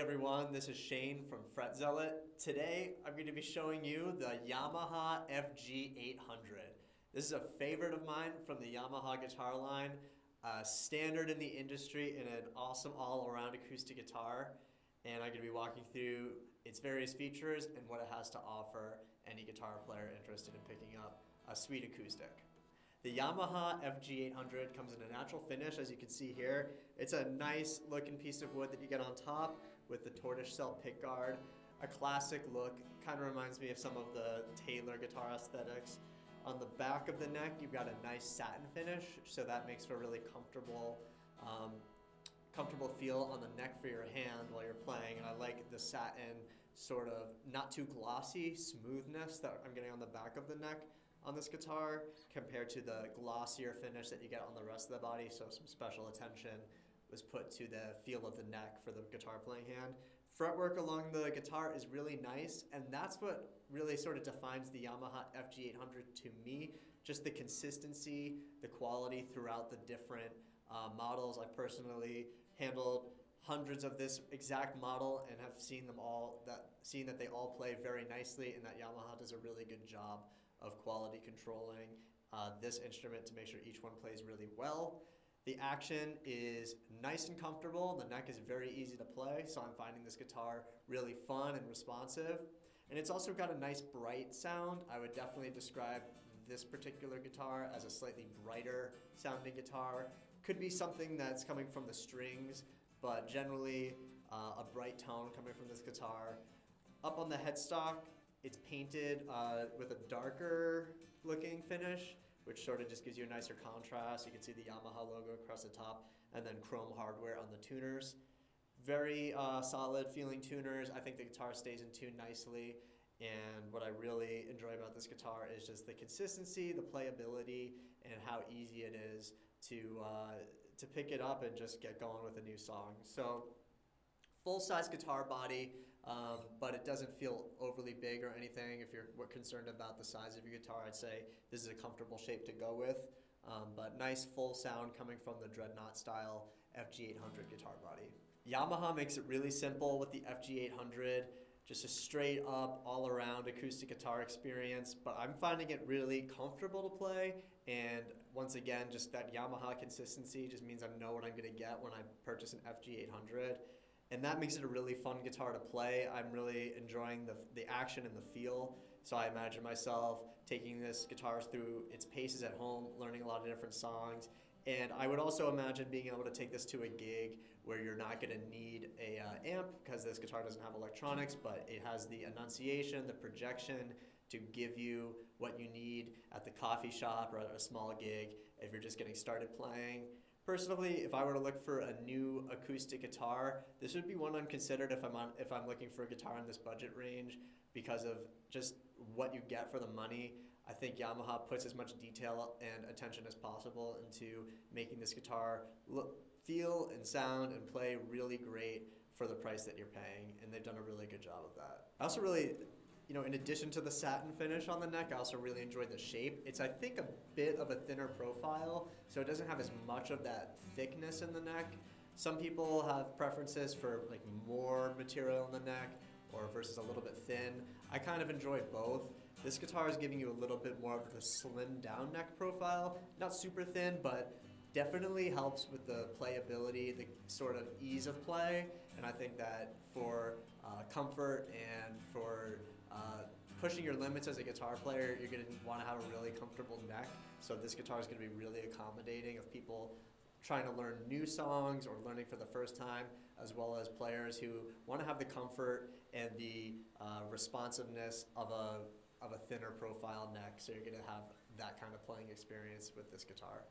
everyone, this is Shane from Fret Zealot. Today I'm going to be showing you the Yamaha FG800. This is a favorite of mine from the Yamaha guitar line, standard in the industry and an awesome all-around acoustic guitar. And I'm going to be walking through its various features and what it has to offer any guitar player interested in picking up a sweet acoustic. The Yamaha FG800 comes in a natural finish, as you can see here. It's a nice looking piece of wood that you get on top with the tortoiseshell pickguard. A classic look, kind of reminds me of some of the Taylor guitar aesthetics. On the back of the neck, you've got a nice satin finish, so that makes for a really comfortable feel on the neck for your hand while you're playing. And I like the satin sort of not too glossy smoothness that I'm getting on the back of the neck on this guitar compared to the glossier finish that you get on the rest of the body, so some special attention was put to the feel of the neck for the guitar playing hand. Fretwork along the guitar is really nice, and that's what really sort of defines the Yamaha FG800 to me, just the consistency, the quality throughout the different models. I personally handled hundreds of this exact model and have seen that they all play very nicely, and that Yamaha does a really good job of quality controlling this instrument to make sure each one plays really well. The action is nice and comfortable. The neck is very easy to play, so I'm finding this guitar really fun and responsive. And it's also got a nice bright sound. I would definitely describe this particular guitar as a slightly brighter sounding guitar. Could be something that's coming from the strings, but generally a bright tone coming from this guitar. Up on the headstock, it's painted with a darker looking finish, which sort of just gives you a nicer contrast. You can see the Yamaha logo across the top and then chrome hardware on the tuners. Very solid feeling tuners. I think the guitar stays in tune nicely, and what I really enjoy about this guitar is just the consistency, the playability, and how easy it is to pick it up and just get going with a new song. So full-size guitar body, but it doesn't feel overly big or anything. If you're concerned about the size of your guitar, I'd say this is a comfortable shape to go with. But nice full sound coming from the Dreadnought style FG800 guitar body. Yamaha makes it really simple with the FG800. Just a straight up, all around acoustic guitar experience, but I'm finding it really comfortable to play, and once again, just that Yamaha consistency just means I know what I'm gonna get when I purchase an FG800, and that makes it a really fun guitar to play. I'm really enjoying the action and the feel, so I imagine myself taking this guitar through its paces at home, learning a lot of different songs. And I would also imagine being able to take this to a gig where you're not going to need a amp, because this guitar doesn't have electronics, but it has the enunciation, the projection to give you what you need at the coffee shop or at a small gig if you're just getting started playing. Personally, if I were to look for a new acoustic guitar, this would be one I'm considered if I'm looking for a guitar in this budget range, because of just what you get for the money. I think Yamaha puts as much detail and attention as possible into making this guitar feel and sound and play really great for the price that you're paying, and they've done a really good job of that. I also really, in addition to the satin finish on the neck, I also really enjoyed the shape. It's, I think, a bit of a thinner profile, so it doesn't have as much of that thickness in the neck. Some people have preferences for like more material in the neck or versus a little bit thin. I kind of enjoy both. This guitar is giving you a little bit more of the slimmed down neck profile. Not super thin, but definitely helps with the playability, the sort of ease of play, and I think that for comfort and for pushing your limits as a guitar player, you're going to want to have a really comfortable neck. So this guitar is going to be really accommodating of people trying to learn new songs or learning for the first time, as well as players who want to have the comfort and the responsiveness of a thinner profile neck. So you're going to have that kind of playing experience with this guitar.